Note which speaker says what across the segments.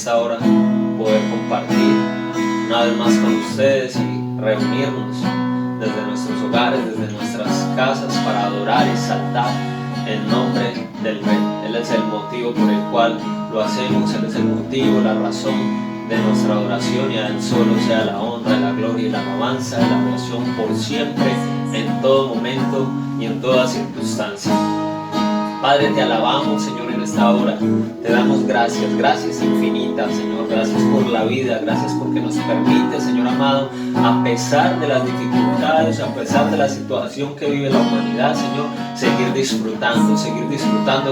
Speaker 1: esta hora poder compartir una vez más con ustedes y reunirnos desde nuestros hogares, desde nuestras casas para adorar y exaltar el nombre del Rey. Él es el motivo por el cual lo hacemos, Él es el motivo, la razón de nuestra adoración, y a Él solo sea la honra, la gloria y la alabanza, la adoración por siempre, en todo momento y en toda circunstancia. Padre, te alabamos, Señor, en esta hora. Te damos gracias, gracias infinitas, Señor. Gracias por la vida, gracias porque nos permite, Señor amado, a pesar de las dificultades, a pesar de la situación que vive la humanidad, Señor, seguir disfrutando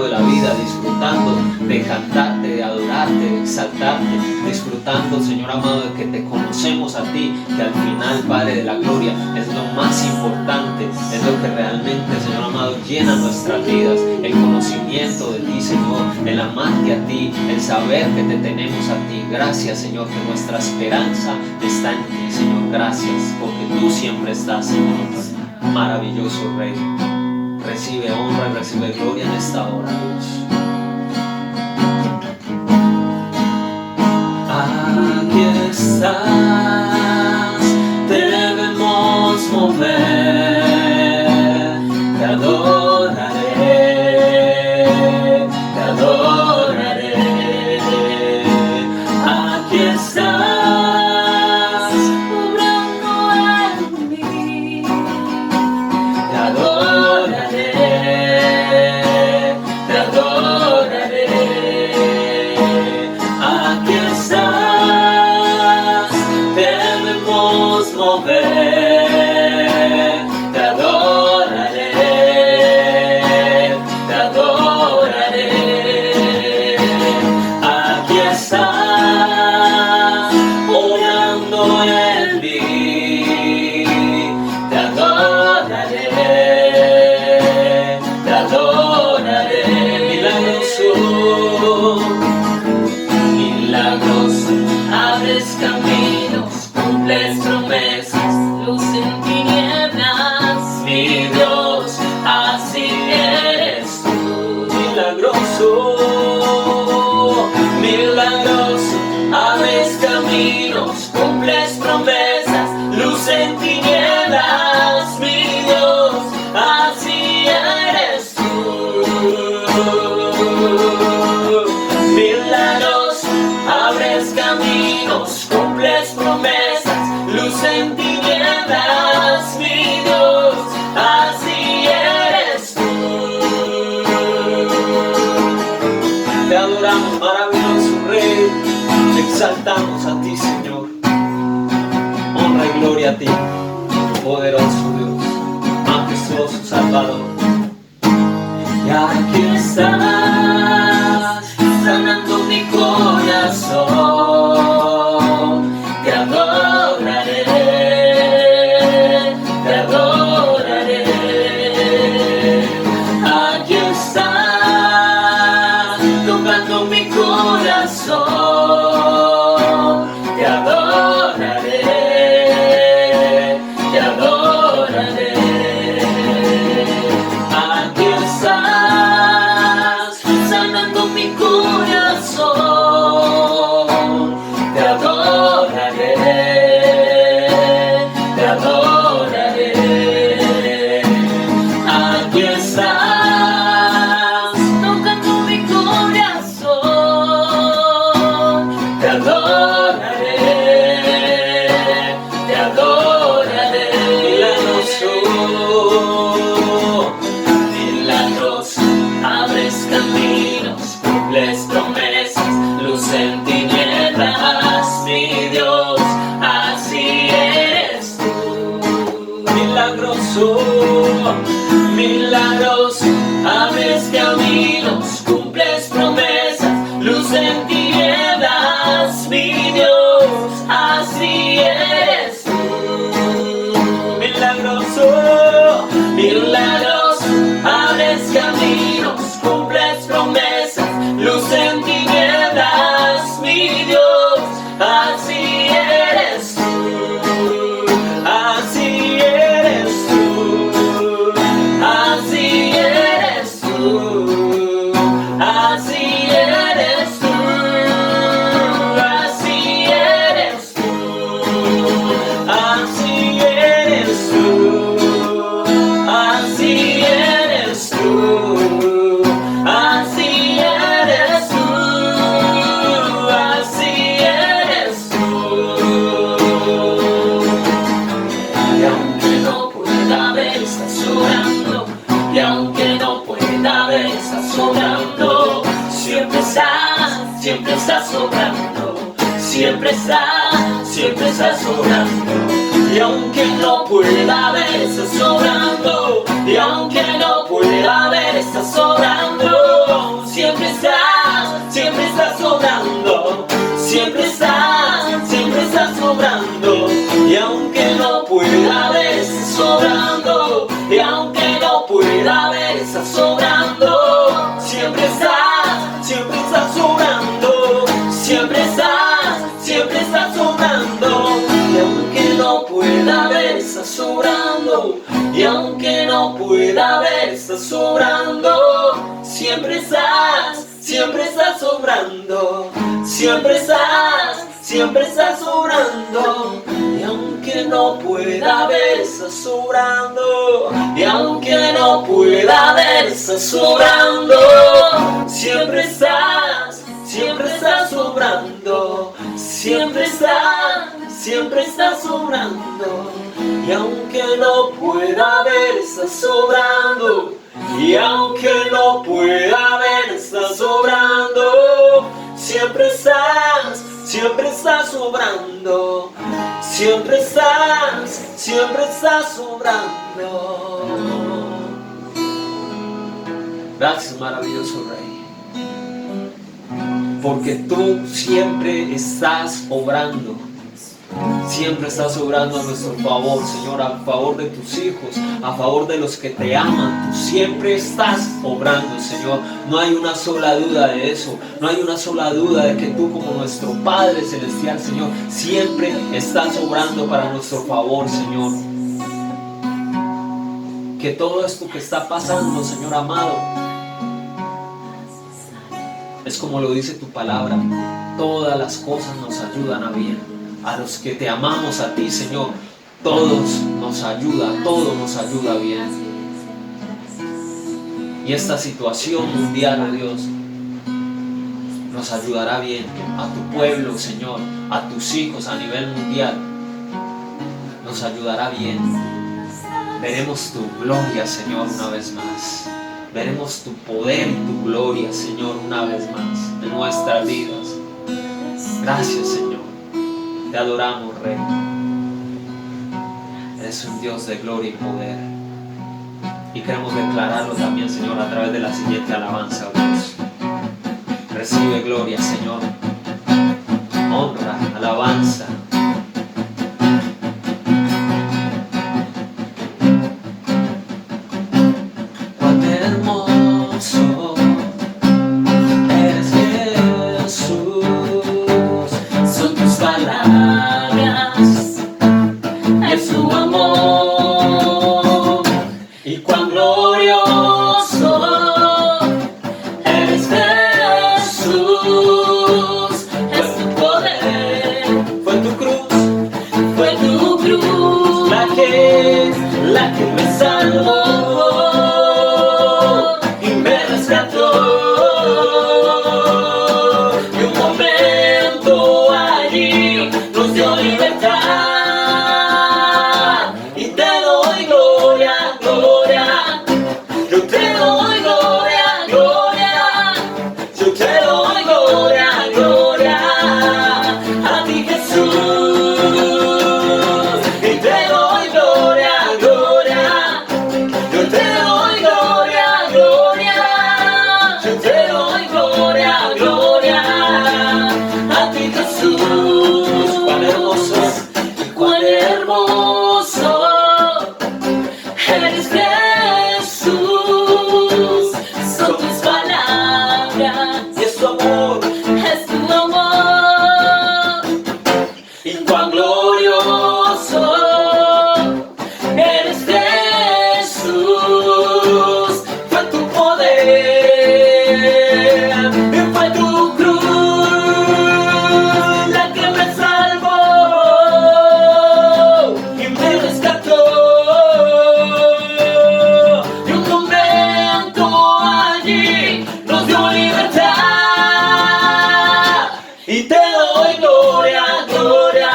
Speaker 1: de la vida, disfrutando de cantarte, de adorarte, de exaltarte, disfrutando, Señor amado, de que te conocemos a ti, que al final, Padre de la gloria, es lo más importante, es lo que realmente, Señor amado, llena nuestras vidas, el conocimiento de ti, Señor, el amarte a ti, el saber que te tenemos a ti. Gracias, Señor, que nuestra esperanza está en ti, Señor. Gracias, porque tú siempre estás, Señor. Maravilloso Rey. Recibe honra y recibe gloria en esta hora, Dios. Aquí estás, debemos mover, te adoraré, te adoraré. Aquí estás, obrando en mí, te adoraré, te adoraré. Aquí estás, debemos mover, te adoraré, te adoraré. Aquí estás, orando en mí, te adoraré, te adoraré. Milagroso, abres caminos, cumples promesas, luz en tinieblas, mi Dios, así eres tú. Milagroso, milagroso, abres caminos, cumples promesas, luz en tinieblas, mi Dios, así eres tú. Milagroso, abres caminos, cumples promesas, luz en tinieblas, mi Dios, así eres tú. Te adoramos, maravilloso Rey, te exaltamos a ti, Señor. Honra y gloria a ti, poderoso Dios, majestuoso Salvador. Y aquí estás, sanando mi corazón, te adoraré, te adoraré. Aquí estás, tocando mi corazón, te adoraré, te adoraré. Aquí estás, sanando mi corazón, te adoraré, te adoraré. Aquí estás, tocando mi corazón, te adoraré, te adoraré. Milagroso, abres caminos, cumples promesas, luz en tinieblas, mi Dios, así eres tú. Milagroso, milagroso, abres caminos, cumples promesas, luz en tinieblas, mi Dios, así eres tú. Milagroso, milagroso, abres caminos, cumples promesas, luz en tinieblas, mi Dios, así eres tú, así eres tú, así estás sobrando, siempre estás sobrando. Y aunque no pueda ver, estás sobrando. Y aunque no pueda ver, estás sobrando. Siempre estás sobrando. Siempre estás sobrando. Y aunque no pueda ver, estás sobrando. Y aunque no pueda ver, estás sobrando. Siempre estás sobrando. Siempre estás sobrando. Y aunque no pueda ver, estás sobrando. Y aunque no pueda ver, estás sobrando. Siempre estás sobrando. Siempre estás sobrando. Y aunque no pueda ver, estás sobrando. Y aunque no pueda ver, estás sobrando. Siempre estás sobrando. Siempre estás sobrando. Y aunque no pueda ver, estás sobrando. Y aunque no pueda ver, estás sobrando. Siempre estás sobrando. Siempre estás sobrando. Gracias, maravilloso Rey, porque tú siempre estás obrando. Siempre estás obrando a nuestro favor, Señor, a favor de tus hijos, a favor de los que te aman. Tú siempre estás obrando, Señor. No hay una sola duda de eso. No hay una sola duda de que tú, como nuestro Padre Celestial, Señor, siempre estás obrando para nuestro favor, Señor. Que todo esto que está pasando, Señor amado, es como lo dice tu palabra. Todas las cosas nos ayudan a bien. A los que te amamos a ti, Señor, todo nos ayuda bien. Y esta situación mundial, oh Dios, nos ayudará bien. A tu pueblo, Señor, a tus hijos a nivel mundial, nos ayudará bien. Veremos tu gloria, Señor, una vez más. Veremos tu poder y tu gloria, Señor, una vez más en nuestras vidas. Gracias, Señor. Te adoramos, Rey. Eres un Dios de gloria y poder. Y queremos declararlo también, Señor, a través de la siguiente alabanza, oh Dios. Recibe gloria, Señor. Honra, alabanza. Cuán hermoso eres, Jesús. Son tus palabras, es tu amor. Y cuán glorioso eres, Jesús. Es tu poder. Fue tu cruz la que me salvó y me rescató. Y un momento nos dio libertad. Y te doy gloria, gloria. Yo te doy gloria, gloria. Yo te doy gloria, gloria. A ti, Jesús. Y te doy gloria, gloria. Yo te doy gloria, gloria. Yo te doy gloria, gloria. A ti, Jesús. Cuán hermoso eres, Jesús. Son tus palabras y es tu amor, y cuán glorioso eres, Jesús. Fue tu poder y fue tu cruz la que me salvó y me rescató. Y un momento allí nos dio libertad. Y te doy gloria, gloria.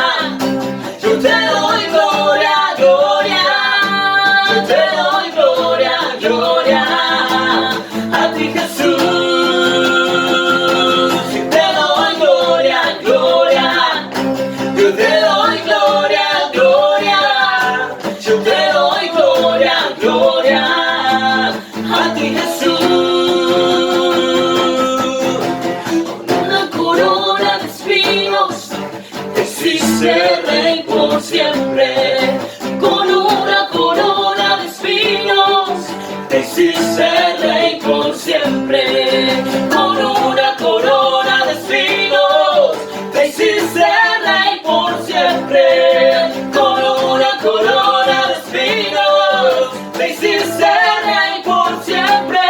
Speaker 1: ser rey por siempre, con una corona de espinos. Te hiciste rey por siempre, con una corona de espinos. Te hiciste rey por siempre, con una corona de espinos. Te hiciste rey por siempre.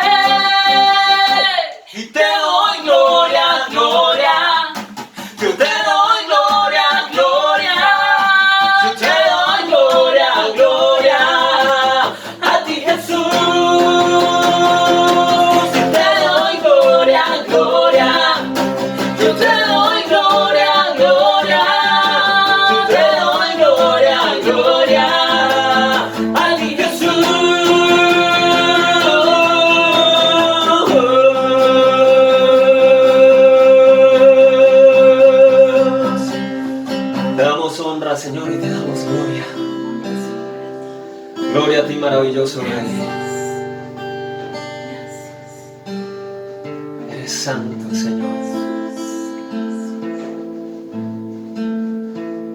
Speaker 1: Y te doy gloria, gloria. Yo te doy gloria, gloria. Yo te doy gloria, gloria. A ti, Jesús. Yo te doy gloria, gloria. Yo te doy gloria, gloria. Yo te doy gloria, gloria. A ti, Jesús. Te damos honra, Señor, y te damos gloria. Gloria a ti, maravilloso Rey. Eres santo, Señor.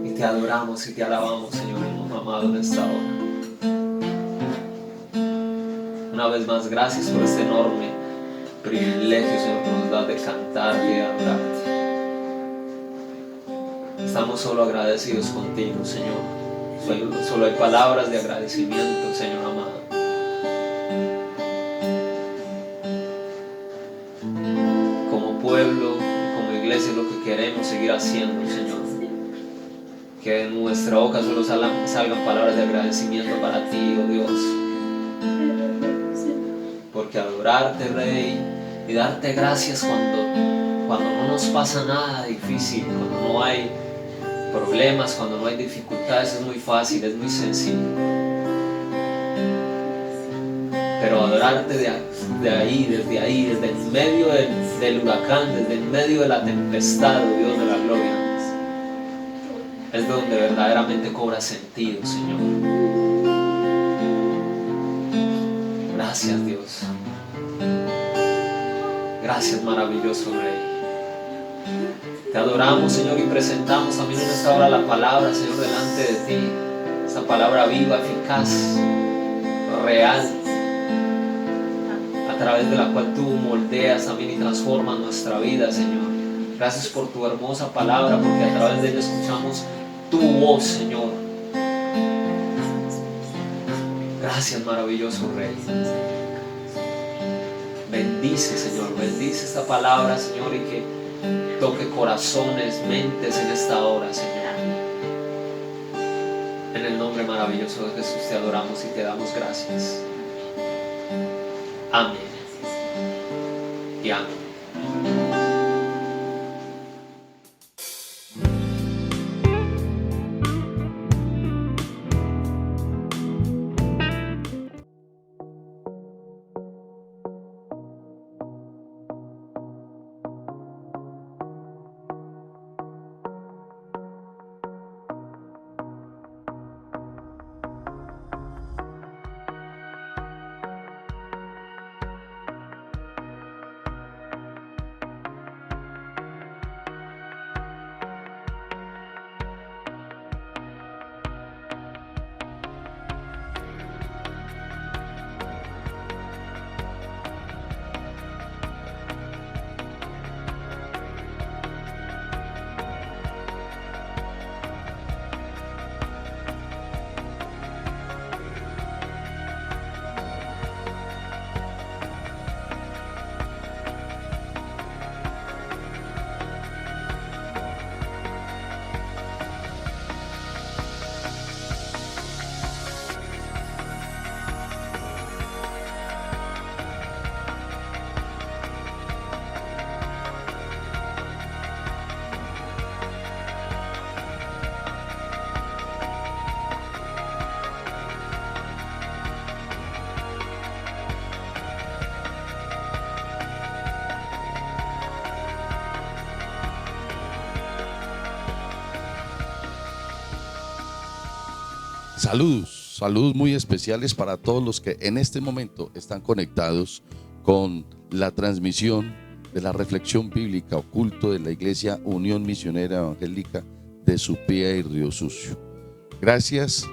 Speaker 1: Y te adoramos y te alabamos, Señor, hermoso amado, en esta hora. Una vez más, gracias por este enorme privilegio, Señor, que nos das de cantarte y de adorarte. Estamos solo agradecidos contigo, Señor. Solo hay palabras de agradecimiento, Señor amado. Como pueblo, como iglesia, lo que queremos seguir haciendo, Señor. Que de nuestra boca solo salgan palabras de agradecimiento para ti, oh Dios. Porque adorarte, Rey, y darte gracias cuando no nos pasa nada difícil, cuando no hay problemas, cuando no hay dificultades, es muy fácil, es muy sencillo. Pero adorarte desde ahí, desde en medio del huracán, desde en medio de la tempestad, oh Dios de la gloria, es donde verdaderamente cobra sentido, Señor. Gracias, Dios. Gracias, maravilloso Rey. Te adoramos, Señor, y presentamos también en esta hora la palabra, Señor, delante de ti. Esta palabra viva, eficaz, real, a través de la cual tú moldeas también y transformas nuestra vida, Señor. Gracias por tu hermosa palabra, porque a través de ella escuchamos tu voz, Señor. Gracias, maravilloso Rey. Bendice, Señor, bendice esta palabra, Señor, y que toque corazones, mentes en esta hora, Señor. En el nombre maravilloso de Jesús te adoramos y te damos gracias. Amén y amén.
Speaker 2: Saludos muy especiales para todos los que en este momento están conectados con la transmisión de la reflexión bíblica oculto de la Iglesia Unión Misionera Evangélica de Supía y Río Sucio. Gracias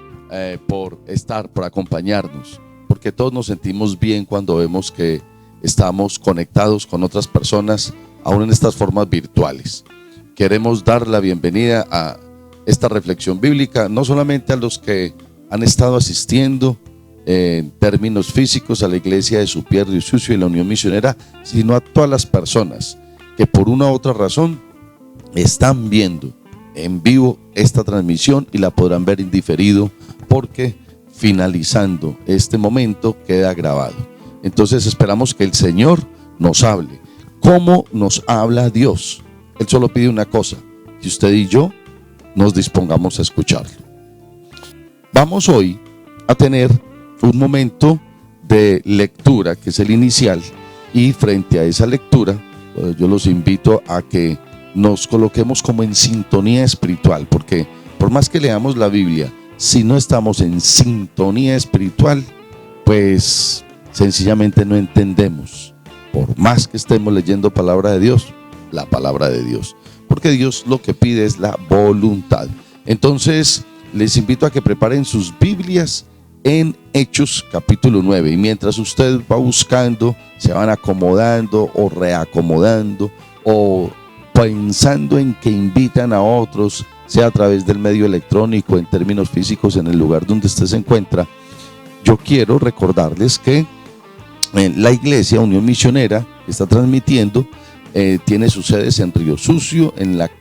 Speaker 2: por estar, por acompañarnos, porque todos nos sentimos bien cuando vemos que estamos conectados con otras personas, aún en estas formas virtuales. Queremos dar la bienvenida a esta reflexión bíblica, no solamente a los que han estado asistiendo en términos físicos a la iglesia de Supía, Río Sucio y la Unión Misionera, sino a todas las personas que por una u otra razón están viendo en vivo esta transmisión y la podrán ver en diferido, porque finalizando este momento queda grabado. Entonces esperamos que el Señor nos hable. ¿Cómo nos habla Dios? Él solo pide una cosa: que usted y yo nos dispongamos a escucharlo. Vamos hoy a tener un momento de lectura, que es el inicial, y frente a esa lectura, yo los invito a que nos coloquemos como en sintonía espiritual, porque por más que leamos la Biblia, si no estamos en sintonía espiritual, pues sencillamente no entendemos, por más que estemos leyendo palabra de Dios, la palabra de Dios, porque Dios lo que pide es la voluntad. Entonces les invito a que preparen sus Biblias en Hechos capítulo 9, y mientras usted va buscando, se van acomodando o reacomodando o pensando en que invitan a otros, sea a través del medio electrónico, en términos físicos, en el lugar donde usted se encuentra. Yo quiero recordarles que la iglesia Unión Misionera que está transmitiendo tiene sus sedes en Río Sucio, en la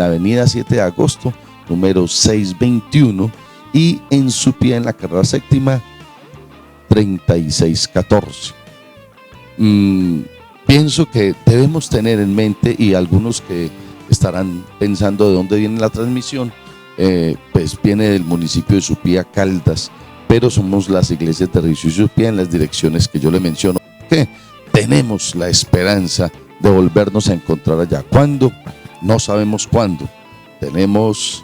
Speaker 2: avenida 7 de agosto, número 621, y en Supía, en la carrera séptima 3614. Pienso que debemos tener en mente, y algunos que estarán pensando de dónde viene la transmisión, pues viene del municipio de Supía, Caldas, pero somos las iglesias de Río Sucio y Supía en las direcciones que yo le menciono, que tenemos la esperanza de volvernos a encontrar allá. ¿Cuándo? No sabemos cuándo. Tenemos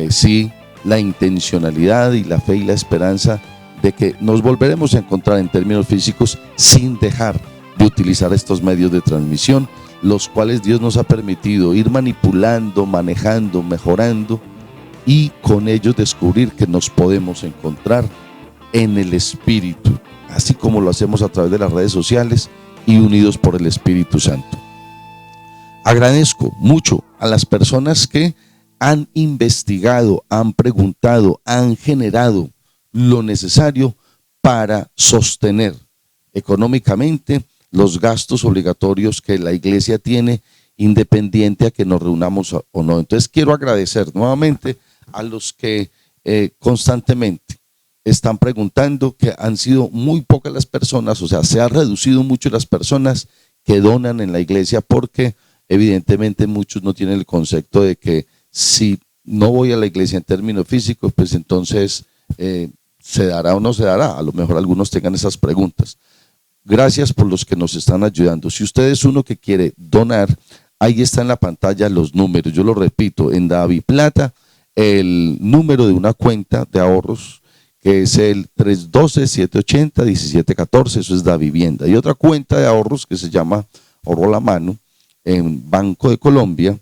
Speaker 2: sí la intencionalidad y la fe y la esperanza de que nos volveremos a encontrar en términos físicos, sin dejar de utilizar estos medios de transmisión, los cuales Dios nos ha permitido ir manipulando, manejando, mejorando, y con ellos descubrir que nos podemos encontrar en el Espíritu, así como lo hacemos a través de las redes sociales y unidos por el Espíritu Santo. Agradezco mucho a las personas que han investigado, han preguntado, han generado lo necesario para sostener económicamente los gastos obligatorios que la iglesia tiene, independiente a que nos reunamos o no. Entonces quiero agradecer nuevamente a los que constantemente están preguntando, que han sido muy pocas las personas, o sea, se ha reducido mucho las personas que donan en la iglesia, porque evidentemente muchos no tienen el concepto de que si no voy a la iglesia en términos físicos, pues entonces se dará o no se dará. A lo mejor algunos tengan esas preguntas. Gracias por los que nos están ayudando. Si usted es uno que quiere donar, ahí está en la pantalla los números. Yo lo repito: en DaviPlata, el número de una cuenta de ahorros, que es el 312-780-1714, eso es Davivienda. Y otra cuenta de ahorros que se llama Ahorro a la Mano en Banco de Colombia,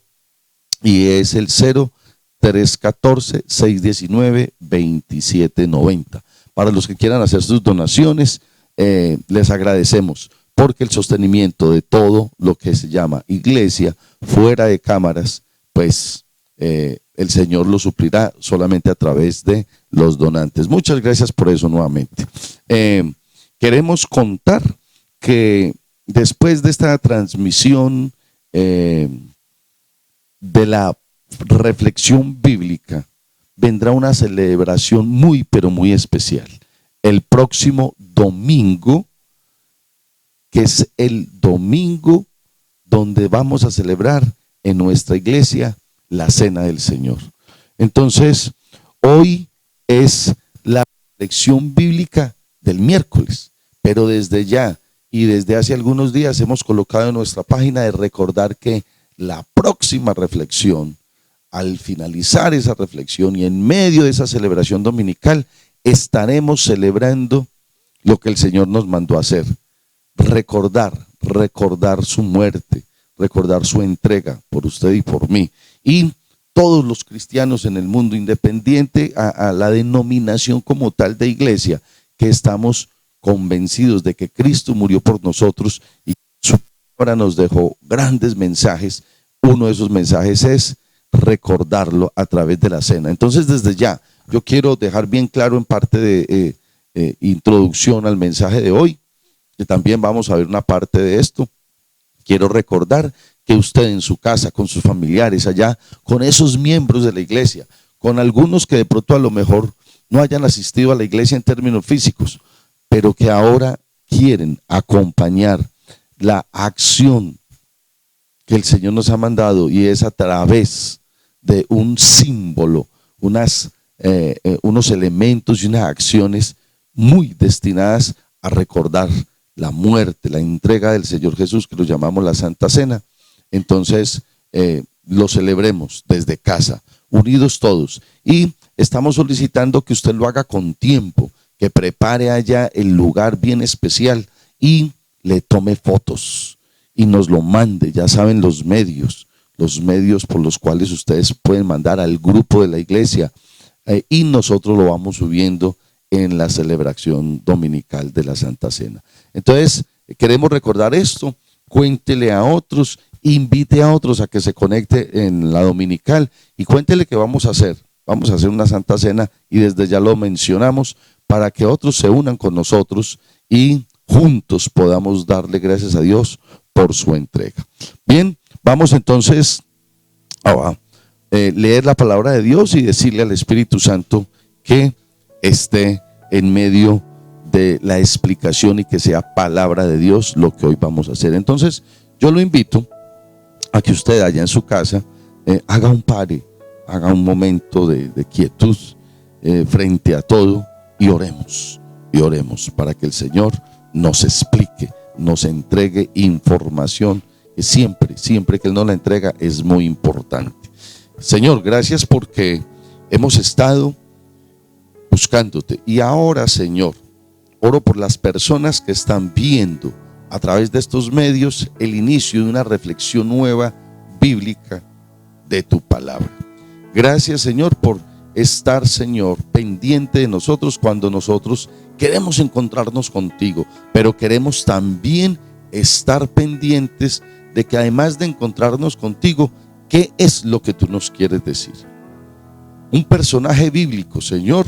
Speaker 2: y es el 0314-619-2790. Para los que quieran hacer sus donaciones, les agradecemos, porque el sostenimiento de todo lo que se llama iglesia fuera de cámaras, pues el Señor lo suplirá solamente a través de los donantes. Muchas gracias por eso nuevamente. Queremos contar que después de esta transmisión de la reflexión bíblica, vendrá una celebración muy, pero muy especial. El próximo domingo, que es el domingo donde vamos a celebrar en nuestra iglesia la Cena del Señor. Entonces, hoy es la lección bíblica del miércoles, pero desde ya y desde hace algunos días hemos colocado en nuestra página de recordar que la próxima reflexión, al finalizar esa reflexión y en medio de esa celebración dominical, estaremos celebrando lo que el Señor nos mandó a hacer: recordar su muerte, recordar su entrega por usted y por mí, y todos los cristianos en el mundo, independiente a la denominación como tal de iglesia, que estamos convencidos de que Cristo murió por nosotros y su palabra nos dejó grandes mensajes. Uno de esos mensajes es recordarlo a través de la cena. Entonces, desde ya, yo quiero dejar bien claro en parte de introducción al mensaje de hoy, que también vamos a ver una parte de esto. Quiero recordar que usted en su casa, con sus familiares allá, con esos miembros de la iglesia, con algunos que de pronto a lo mejor no hayan asistido a la iglesia en términos físicos, pero que ahora quieren acompañar la acción que el Señor nos ha mandado, y es a través de un símbolo, unos elementos y unas acciones muy destinadas a recordar la muerte, la entrega del Señor Jesús, que lo llamamos la Santa Cena. Entonces lo celebremos desde casa, unidos todos, y estamos solicitando que usted lo haga con tiempo, que prepare allá el lugar bien especial y le tome fotos y nos lo mande. Ya saben los medios por los cuales ustedes pueden mandar al grupo de la iglesia, y nosotros lo vamos subiendo en la celebración dominical de la Santa Cena. Entonces queremos recordar esto, cuéntele a otros, invite a otros a que se conecte en la dominical y cuéntele que vamos a hacer una Santa Cena, y desde ya lo mencionamos para que otros se unan con nosotros y juntos podamos darle gracias a Dios por su entrega. Bien, vamos entonces a leer la palabra de Dios y decirle al Espíritu Santo que esté en medio de la explicación y que sea palabra de Dios lo que hoy vamos a hacer. Entonces yo lo invito a que usted allá en su casa haga un pare, haga un momento de quietud frente a todo y oremos para que el Señor nos explique, nos entregue información que siempre que Él nos la entrega es muy importante. Señor, gracias porque hemos estado buscándote, y ahora, Señor, oro por las personas que están viendo a través de estos medios el inicio de una reflexión nueva bíblica de tu palabra. Gracias, Señor, por estar, Señor, pendiente de nosotros cuando nosotros queremos encontrarnos contigo, pero queremos también estar pendientes de que además de encontrarnos contigo, ¿qué es lo que tú nos quieres decir? Un personaje bíblico, Señor,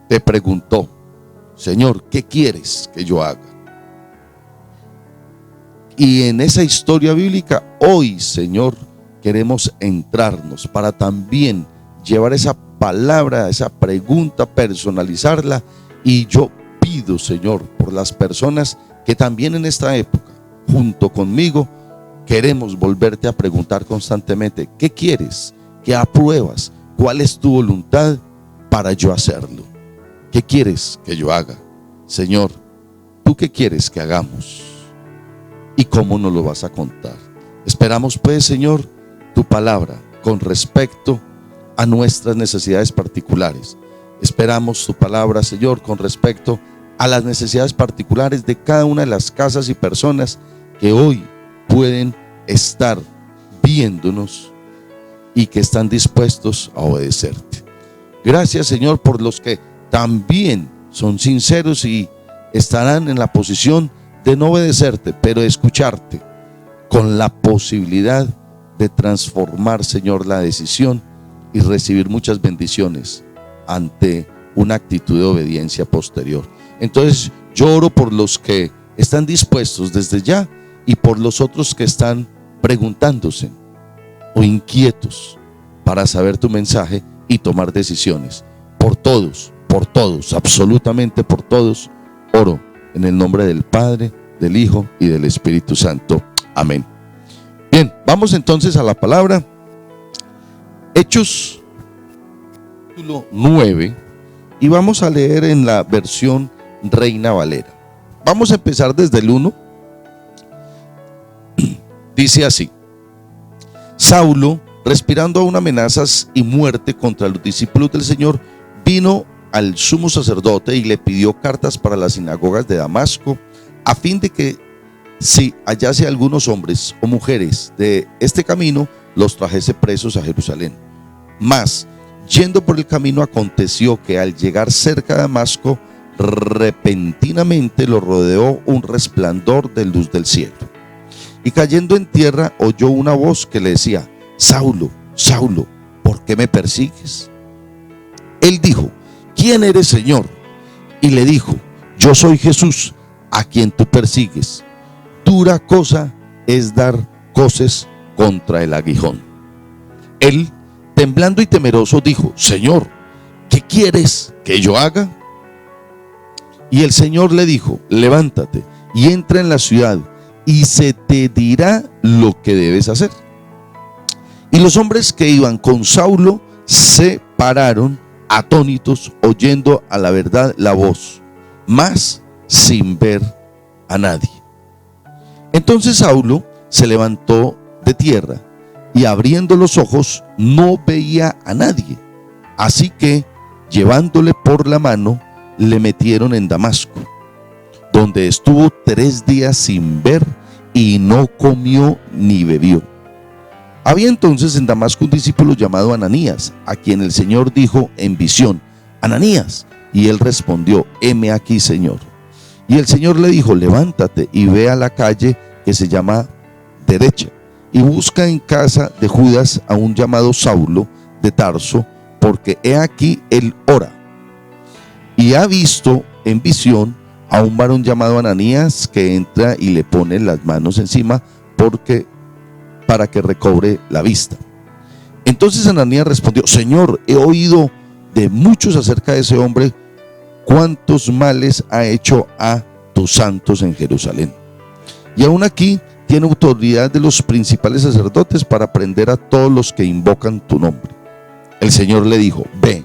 Speaker 2: te preguntó: Señor, ¿qué quieres que yo haga? Y en esa historia bíblica, hoy, Señor, queremos entrarnos para también llevar esa palabra, esa pregunta, personalizarla. Y yo pido, Señor, por las personas que también en esta época, junto conmigo, queremos volverte a preguntar constantemente: ¿qué quieres? ¿Qué apruebas? ¿Cuál es tu voluntad para yo hacerlo? ¿Qué quieres que yo haga? Señor, ¿tú qué quieres que hagamos? ¿Y cómo nos lo vas a contar? Esperamos pues, Señor, tu palabra con respecto a nuestras necesidades particulares. Esperamos tu palabra, Señor, con respecto a las necesidades particulares de cada una de las casas y personas que hoy pueden estar viéndonos y que están dispuestos a obedecerte. Gracias, Señor, por los que también son sinceros y estarán en la posición de no obedecerte, pero escucharte, con la posibilidad de transformar, Señor, la decisión y recibir muchas bendiciones ante una actitud de obediencia posterior. Entonces yo oro por los que están dispuestos desde ya y por los otros que están preguntándose o inquietos para saber tu mensaje y tomar decisiones. Por todos, absolutamente por todos, oro en el nombre del Padre, del Hijo y del Espíritu Santo. Amén. Bien, vamos entonces a la palabra. Hechos, capítulo 9, y vamos a leer en la versión Reina Valera. Vamos a empezar desde el 1. Dice así: Saulo, respirando aún amenazas y muerte contra los discípulos del Señor, vino al sumo sacerdote y le pidió cartas para las sinagogas de Damasco, a fin de que si hallase algunos hombres o mujeres de este camino, los trajese presos a Jerusalén. Mas, yendo por el camino, aconteció que al llegar cerca de Damasco, repentinamente lo rodeó un resplandor de luz del cielo. Y cayendo en tierra, oyó una voz que le decía: Saulo, Saulo, ¿por qué me persigues? Él dijo: ¿quién eres, Señor? Y le dijo: yo soy Jesús, a quien tú persigues. Dura cosa es dar coces contra el aguijón. Él, temblando y temeroso, dijo: Señor, ¿qué quieres que yo haga? Y el Señor le dijo: levántate y entra en la ciudad, y se te dirá lo que debes hacer. Y los hombres que iban con Saulo se pararon atónitos, oyendo a la verdad la voz, mas sin ver a nadie. Entonces Saulo se levantó de tierra, y abriendo los ojos no veía a nadie. Así que, llevándole por la mano, le metieron en Damasco, donde estuvo 3 días sin ver, y no comió ni bebió. Había entonces en Damasco un discípulo llamado Ananías, a quien el Señor dijo en visión: Ananías. Y él respondió: heme aquí, Señor. Y el Señor le dijo: levántate y ve a la calle que se llama Derecha, y busca en casa de Judas a un llamado Saulo de Tarso, porque he aquí él ora. Y ha visto en visión a un varón llamado Ananías, que entra y le pone las manos encima para que recobre la vista. Entonces Ananías respondió: Señor, he oído de muchos acerca de ese hombre, cuántos males ha hecho a tus santos en Jerusalén. Y aún aquí tiene autoridad de los principales sacerdotes para prender a todos los que invocan tu nombre. El Señor le dijo: ve,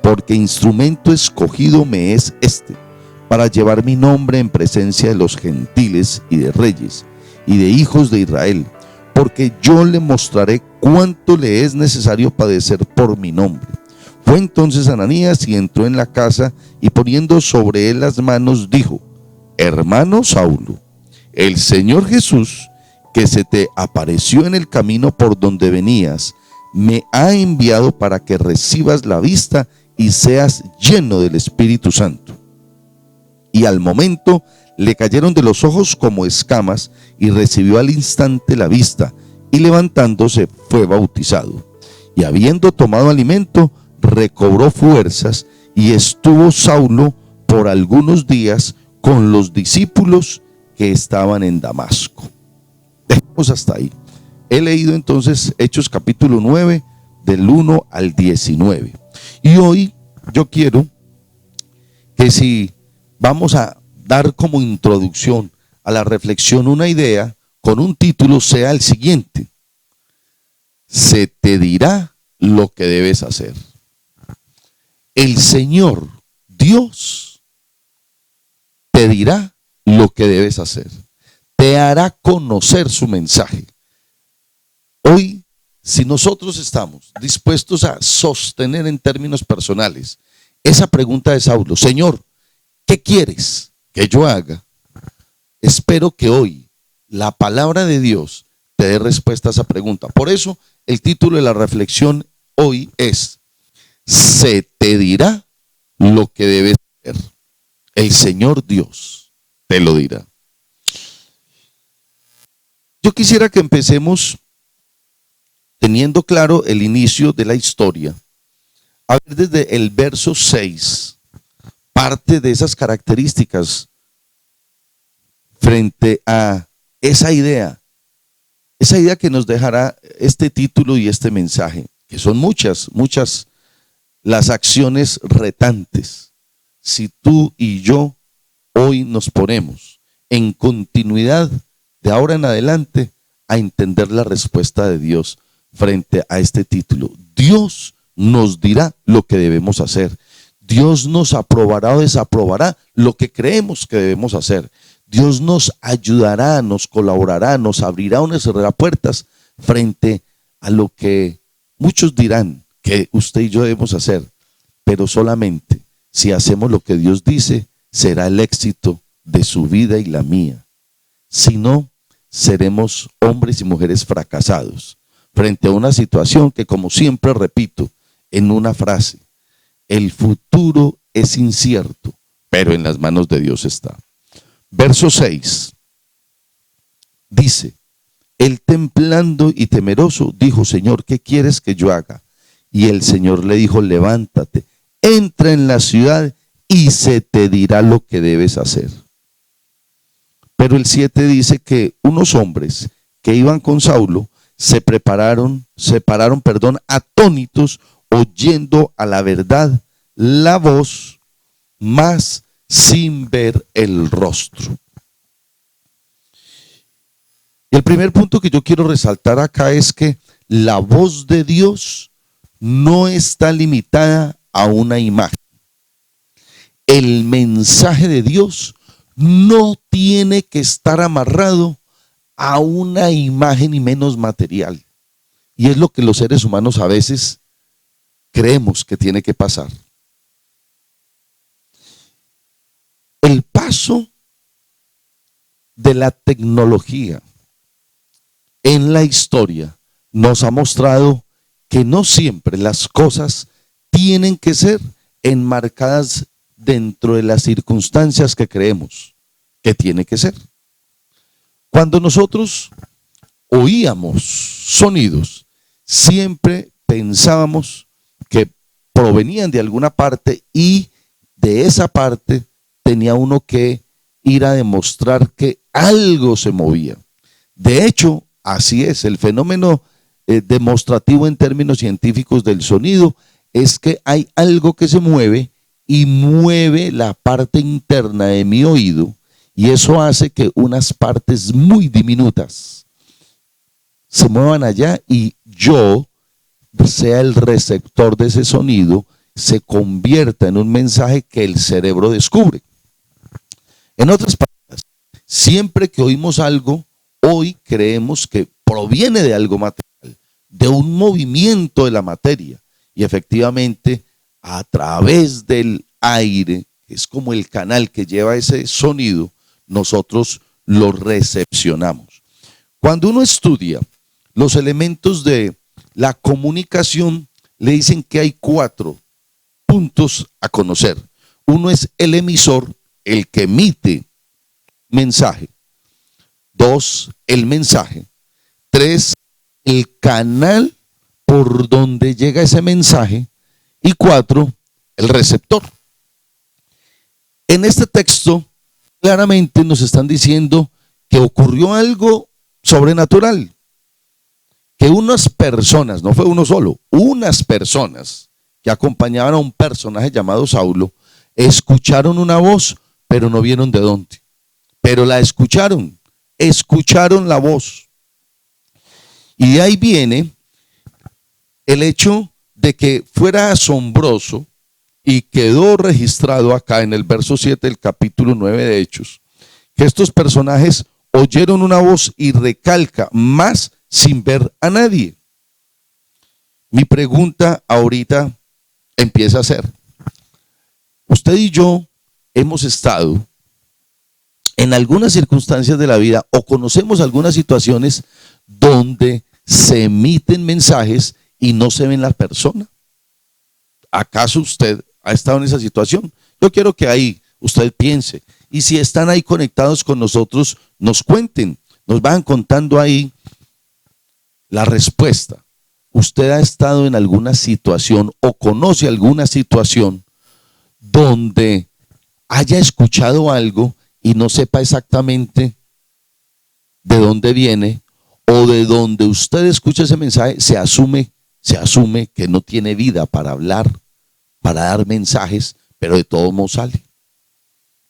Speaker 2: porque instrumento escogido me es este, para llevar mi nombre en presencia de los gentiles y de reyes y de hijos de Israel, porque yo le mostraré cuánto le es necesario padecer por mi nombre. Fue entonces Ananías y entró en la casa, y poniendo sobre él las manos dijo: hermano Saulo, el Señor Jesús, que se te apareció en el camino por donde venías, me ha enviado para que recibas la vista y seas lleno del Espíritu Santo. Y al momento le cayeron de los ojos como escamas, y recibió al instante la vista, y levantándose fue bautizado. Y habiendo tomado alimento, recobró fuerzas, y estuvo Saulo por algunos días con los discípulos que estaban en Damasco. Dejemos hasta ahí. He leído entonces Hechos capítulo 9, del 1 al 19. Y hoy yo quiero que, si vamos a dar como introducción a la reflexión una idea con un título, sea el siguiente: se te dirá lo que debes hacer. El Señor Dios te dirá lo que debes hacer, te hará conocer su mensaje. Hoy, si nosotros estamos dispuestos a sostener en términos personales esa pregunta de Saulo: Señor, ¿qué quieres que yo haga? Espero que hoy la palabra de Dios te dé respuesta a esa pregunta. Por eso el título de la reflexión hoy es: se te dirá lo que debes hacer. El Señor Dios te lo dirá. Yo quisiera que empecemos teniendo claro el inicio de la historia. A ver, desde el verso 6, parte de esas características frente a esa idea que nos dejará este título y este mensaje, que son muchas las acciones retantes. Si tú y yo hoy nos ponemos en continuidad de ahora en adelante a entender la respuesta de Dios frente a este título, Dios nos dirá lo que debemos hacer. Dios nos aprobará o desaprobará lo que creemos que debemos hacer. Dios nos ayudará, nos colaborará, nos abrirá o nos cerrará puertas frente a lo que muchos dirán que usted y yo debemos hacer. Pero solamente si hacemos lo que Dios dice, será el éxito de su vida y la mía. Si no, seremos hombres y mujeres fracasados. frente a una situación que, como siempre repito en una frase, el futuro es incierto, pero en las manos de Dios está. Verso 6 dice: él, temblando y temeroso, dijo: Señor, ¿qué quieres que yo haga? Y el Señor le dijo: levántate, entra en la ciudad y se te dirá lo que debes hacer. Pero el 7 dice que unos hombres que iban con Saulo se pararon, atónitos, oyendo a la verdad la voz, mas sin ver el rostro. Y el primer punto que yo quiero resaltar acá es que la voz de Dios no está limitada a una imagen. El mensaje de Dios no tiene que estar amarrado a una imagen y menos material. Y es lo que los seres humanos a veces creemos que tiene que pasar. El paso de la tecnología en la historia nos ha mostrado que no siempre las cosas tienen que ser enmarcadas dentro de las circunstancias que creemos que tiene que ser. Cuando nosotros oíamos sonidos, siempre pensábamos que provenían de alguna parte y de esa parte tenía uno que ir a demostrar que algo se movía. De hecho, así es, el fenómeno demostrativo en términos científicos del sonido es que hay algo que se mueve y mueve la parte interna de mi oído, y eso hace que unas partes muy diminutas se muevan allá y yo sea el receptor de ese sonido, se convierta en un mensaje que el cerebro descubre. En otras palabras, siempre que oímos algo, hoy creemos que proviene de algo material, de un movimiento de la materia, y efectivamente a través del aire, que es como el canal que lleva ese sonido, nosotros lo recepcionamos. Cuando uno estudia los elementos de la comunicación, le dicen que hay 4 puntos a conocer. Uno es el emisor, el que emite mensaje. 2, el mensaje. 3, el canal por donde llega ese mensaje. Y 4, el receptor. En este texto claramente nos están diciendo que ocurrió algo sobrenatural, que unas personas, no fue uno solo, unas personas que acompañaban a un personaje llamado Saulo, escucharon una voz, pero no vieron de dónde, pero la escucharon la voz. Y de ahí viene el hecho de que fuera asombroso, y quedó registrado acá en el verso 7 del capítulo 9 de Hechos, que estos personajes oyeron una voz, y recalca, más sin ver a nadie. Mi pregunta ahorita empieza a ser: usted y yo hemos estado en algunas circunstancias de la vida, o conocemos algunas situaciones donde se emiten mensajes y no se ven la persona. ¿Acaso usted ha estado en esa situación? Yo quiero que ahí usted piense, y si están ahí conectados con nosotros, nos cuenten, nos van contando ahí la respuesta. ¿Usted ha estado en alguna situación o conoce alguna situación donde haya escuchado algo y no sepa exactamente de dónde viene, o de donde usted escucha ese mensaje se asume que no tiene vida para hablar, para dar mensajes, pero de todo modo sale?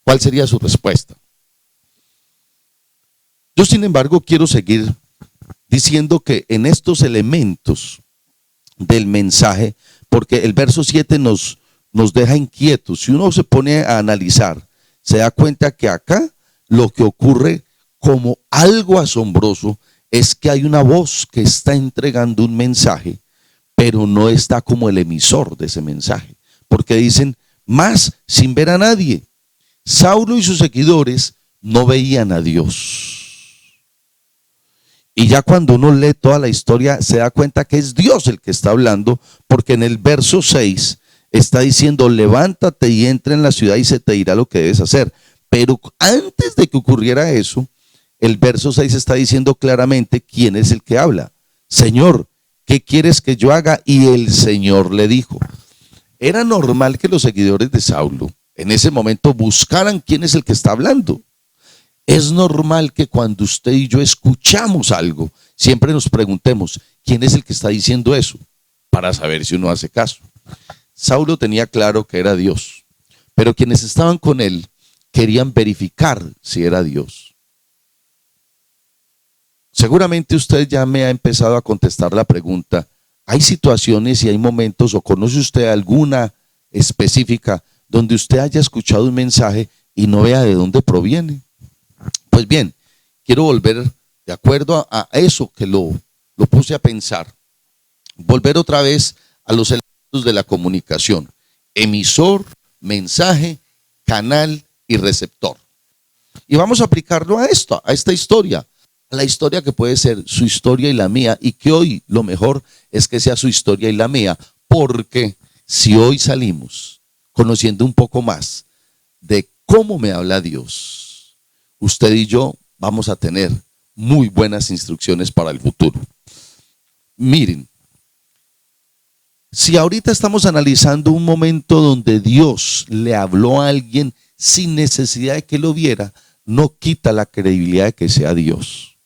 Speaker 2: ¿Cuál sería su respuesta? Yo, sin embargo, quiero seguir diciendo que en estos elementos del mensaje, porque el verso 7 nos deja inquietos. Si uno se pone a analizar, se da cuenta que acá lo que ocurre como algo asombroso es que hay una voz que está entregando un mensaje, pero no está como el emisor de ese mensaje, porque dicen, más sin ver a nadie. Saulo y sus seguidores no veían a Dios. Y ya cuando uno lee toda la historia se da cuenta que es Dios el que está hablando, porque en el verso 6 está diciendo: levántate y entra en la ciudad y se te dirá lo que debes hacer. Pero antes de que ocurriera eso, el verso 6 está diciendo claramente quién es el que habla. Señor, ¿qué quieres que yo haga? Y el Señor le dijo. Era normal que los seguidores de Saulo en ese momento buscaran quién es el que está hablando. Es normal que cuando usted y yo escuchamos algo, siempre nos preguntemos: ¿quién es el que está diciendo eso? Para saber si uno hace caso. Saulo tenía claro que era Dios, pero quienes estaban con él querían verificar si era Dios. Seguramente usted ya me ha empezado a contestar la pregunta: ¿hay situaciones y hay momentos, o conoce usted alguna específica donde usted haya escuchado un mensaje y no vea de dónde proviene? Pues bien, quiero volver, de acuerdo a eso que lo puse a pensar, volver otra vez a los elementos de la comunicación: emisor, mensaje, canal y receptor. Y vamos a aplicarlo a esto, a esta historia, a la historia que puede ser su historia y la mía, y que hoy lo mejor es que sea su historia y la mía, porque si hoy salimos conociendo un poco más de cómo me habla Dios, usted y yo vamos a tener muy buenas instrucciones para el futuro. Miren, si ahorita estamos analizando un momento donde Dios le habló a alguien sin necesidad de que lo viera, no quita la credibilidad de que sea Dios.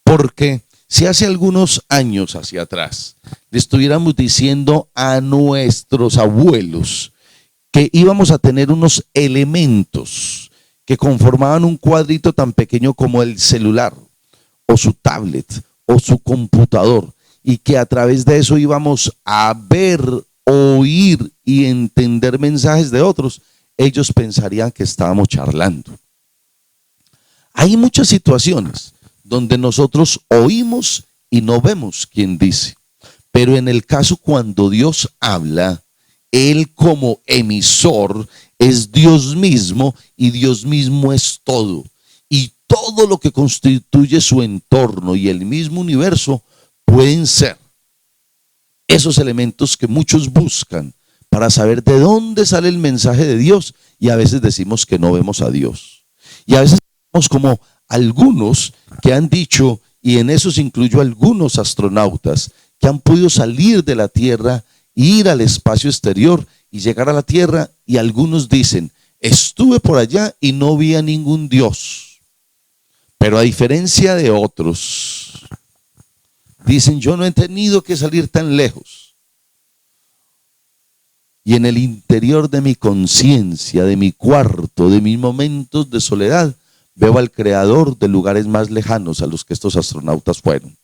Speaker 2: Porque si hace algunos años hacia atrás le estuviéramos diciendo a nuestros abuelos que íbamos a tener unos elementos que conformaban un cuadrito tan pequeño como el celular, o su tablet, o su computador, y que a través de eso íbamos a ver, oír y entender mensajes de otros, ellos pensarían que estábamos charlando. Hay muchas situaciones donde nosotros oímos y no vemos quién dice, pero en el caso cuando Dios habla, Él como emisor es Dios mismo, y Dios mismo es todo, y todo lo que constituye su entorno y el mismo universo pueden ser esos elementos que muchos buscan para saber de dónde sale el mensaje de Dios, y a veces decimos que no vemos a Dios, y a veces vemos como algunos que han dicho, y en esos incluyo algunos astronautas que han podido salir de la Tierra, ir al espacio exterior y llegar a la Tierra, y algunos dicen: estuve por allá y no vi a ningún Dios. Pero a diferencia de otros, dicen: yo no he tenido que salir tan lejos, y en el interior de mi conciencia, de mi cuarto, de mis momentos de soledad, veo al Creador de lugares más lejanos a los que estos astronautas fueron.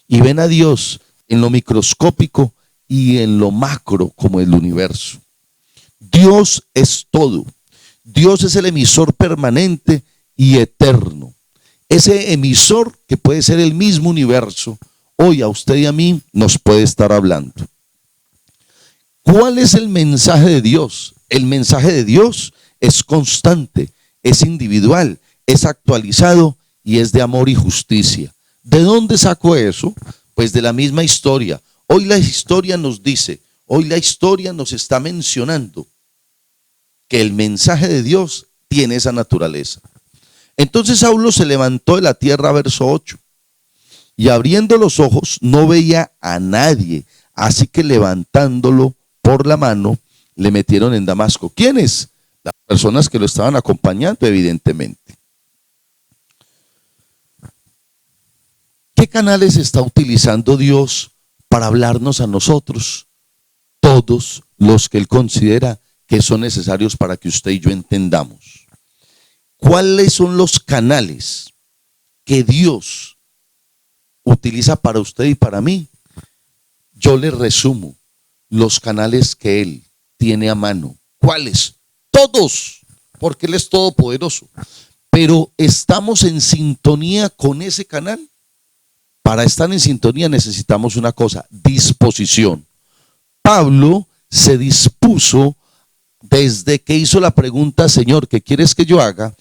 Speaker 2: Y ven a Dios en lo microscópico y en lo macro, como el universo. Dios es todo. Dios es el emisor permanente y eterno. Ese emisor que puede ser el mismo universo, hoy a usted y a mí nos puede estar hablando. ¿Cuál es el mensaje de Dios? El mensaje de Dios es constante, es individual, es actualizado y es de amor y justicia. ¿De dónde sacó eso? Pues de la misma historia. Hoy la historia nos dice, hoy la historia nos está mencionando que el mensaje de Dios tiene esa naturaleza. Entonces Saulo se levantó de la tierra, verso 8, y abriendo los ojos no veía a nadie, así que levantándolo por la mano le metieron en Damasco. ¿Quiénes? Las personas que lo estaban acompañando, evidentemente. ¿Qué canales está utilizando Dios para hablarnos a nosotros? Todos los que Él considera que son necesarios para que usted y yo entendamos. ¿Cuáles son los canales que Dios utiliza para usted y para mí? Yo le resumo los canales que Él tiene a mano. ¿Cuáles? Todos, porque Él es todopoderoso. Pero ¿estamos en sintonía con ese canal? Para estar en sintonía necesitamos una cosa: disposición. Pablo se dispuso desde que hizo la pregunta: Señor, ¿qué quieres que yo haga?,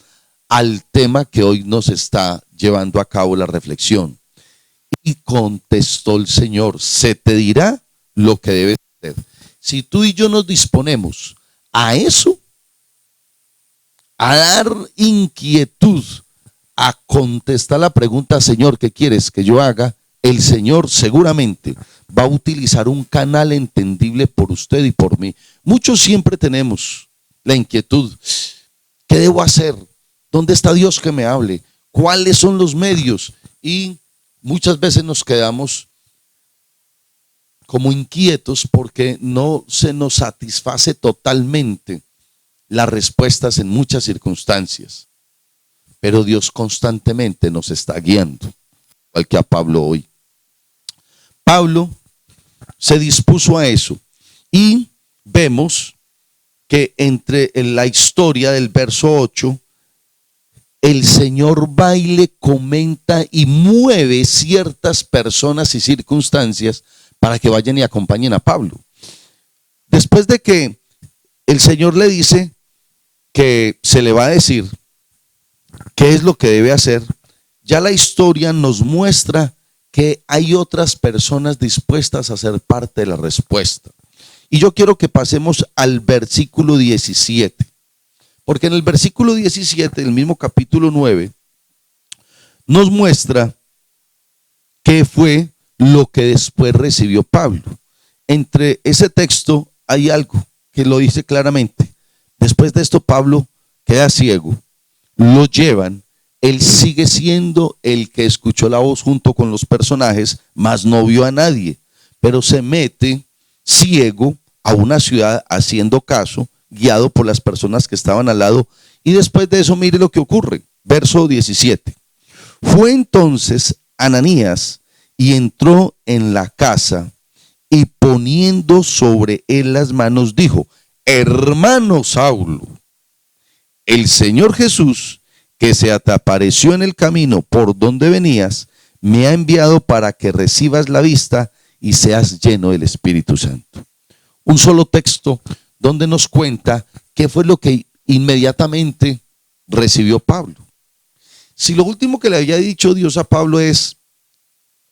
Speaker 2: al tema que hoy nos está llevando a cabo la reflexión. Y contestó el Señor, se te dirá lo que debes hacer. Si tú y yo nos disponemos a eso, a dar inquietud, a contestar la pregunta, Señor, ¿qué quieres que yo haga? El Señor seguramente va a utilizar un canal entendible por usted y por mí. Muchos siempre tenemos la inquietud, ¿qué debo hacer? ¿Dónde está Dios que me hable? ¿Cuáles son los medios? Y muchas veces nos quedamos como inquietos porque no se nos satisface totalmente las respuestas en muchas circunstancias. Pero Dios constantemente nos está guiando, igual que a Pablo hoy. Pablo se dispuso a eso y vemos que entre la historia del verso 8, el Señor va y le comenta y mueve ciertas personas y circunstancias para que vayan y acompañen a Pablo. Después de que el Señor le dice que se le va a decir qué es lo que debe hacer, ya la historia nos muestra que hay otras personas dispuestas a ser parte de la respuesta. Y yo quiero que pasemos al versículo 17, porque en el versículo 17 del mismo capítulo 9 nos muestra qué fue lo que después recibió Pablo. Entre ese texto hay algo que lo dice claramente. Después de esto Pablo queda ciego, lo llevan, él sigue siendo el que escuchó la voz junto con los personajes, mas no vio a nadie, pero se mete ciego a una ciudad haciendo caso, guiado por las personas que estaban al lado. Y después de eso mire lo que ocurre, verso 17. Fue entonces Ananías y entró en la casa y poniendo sobre él las manos dijo: hermano Saulo, el Señor Jesús, que se te apareció en el camino por donde venías, me ha enviado para que recibas la vista y seas lleno del Espíritu Santo. Un solo texto donde nos cuenta qué fue lo que inmediatamente recibió Pablo. Si lo último que le había dicho Dios a Pablo es: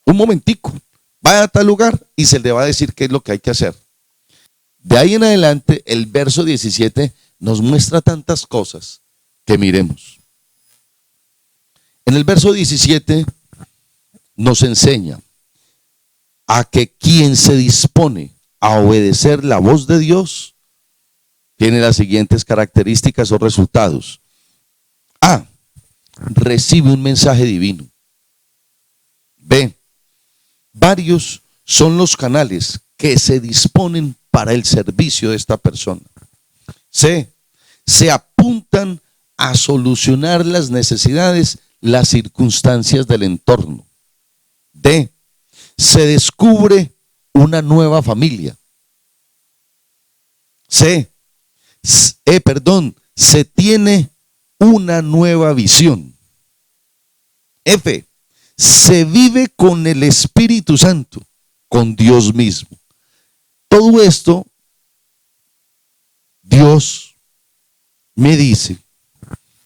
Speaker 2: un momentico, vaya a tal lugar, y se le va a decir qué es lo que hay que hacer. De ahí en adelante, el verso 17 nos muestra tantas cosas que miremos. En el verso 17 nos enseña a que quien se dispone a obedecer la voz de Dios tiene las siguientes características o resultados. A, recibe un mensaje divino. B, varios son los canales que se disponen para el servicio de esta persona. C, se apuntan a solucionar las necesidades, las circunstancias del entorno. D, se descubre una nueva familia. Se tiene una nueva visión. F, se vive con el Espíritu Santo, con Dios mismo. Todo esto, Dios me dice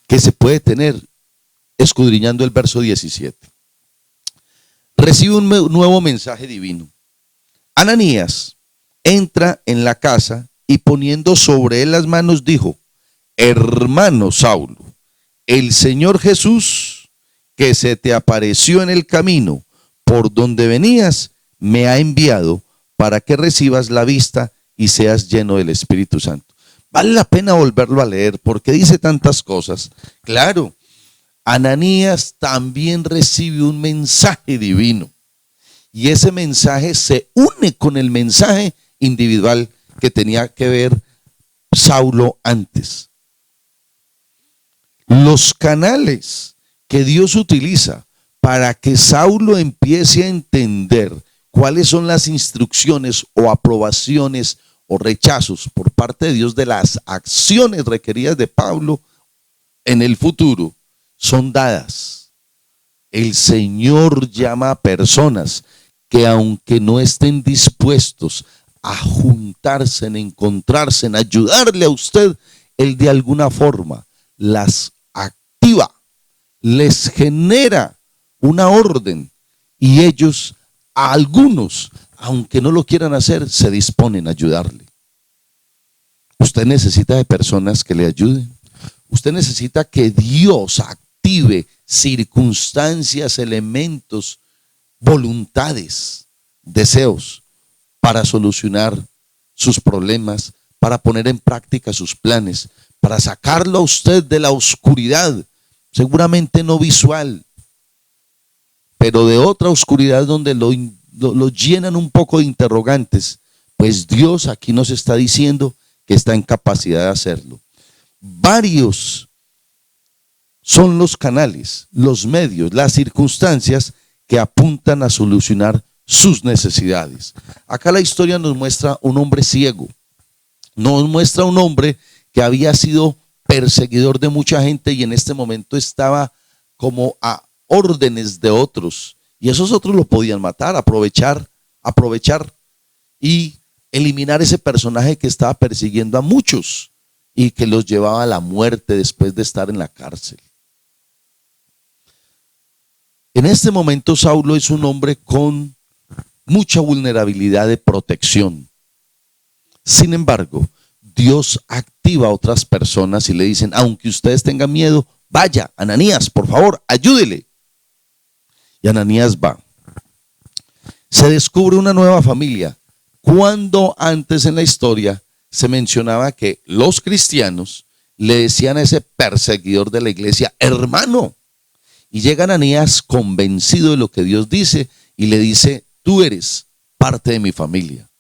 Speaker 2: que se puede tener escudriñando el verso 17. Recibe un nuevo mensaje divino. Ananías entra en la casa y poniendo sobre él las manos dijo: hermano Saulo, el Señor Jesús, que se te apareció en el camino por donde venías, me ha enviado para que recibas la vista y seas lleno del Espíritu Santo. Vale la pena volverlo a leer porque dice tantas cosas. Claro, Ananías también recibe un mensaje divino y ese mensaje se une con el mensaje individual que tenía que ver Saulo antes. Los canales que Dios utiliza para que Saulo empiece a entender cuáles son las instrucciones o aprobaciones o rechazos por parte de Dios de las acciones requeridas de Pablo en el futuro son dadas. El Señor llama a personas que aunque no estén dispuestos a juntarse, en encontrarse, en ayudarle a usted, Él de alguna forma las activa les genera una orden y ellos, a algunos, aunque no lo quieran hacer, se disponen a ayudarle. Usted necesita de personas que le ayuden. Usted necesita que Dios active circunstancias, elementos, voluntades, deseos para solucionar sus problemas, para poner en práctica sus planes, para sacarlo a usted de la oscuridad, seguramente no visual, pero de otra oscuridad donde lo llenan un poco de interrogantes. Pues Dios aquí nos está diciendo que está en capacidad de hacerlo. Varios son los canales, los medios, las circunstancias que apuntan a solucionar sus necesidades. Acá la historia nos muestra un hombre ciego, nos muestra un hombre que había sido perseguidor de mucha gente y en este momento estaba como a órdenes de otros, y esos otros lo podían matar, aprovechar y eliminar ese personaje que estaba persiguiendo a muchos y que los llevaba a la muerte después de estar en la cárcel. En este momento Saulo es un hombre con mucha vulnerabilidad de protección. Sin embargo, Dios activa a otras personas y le dicen, aunque ustedes tengan miedo, vaya, Ananías, por favor, ayúdele. Y Ananías va. Se descubre una nueva familia. Cuando antes en la historia se mencionaba que los cristianos le decían a ese perseguidor de la iglesia, hermano. Y llega Ananías convencido de lo que Dios dice y le dice, tú eres parte de mi familia.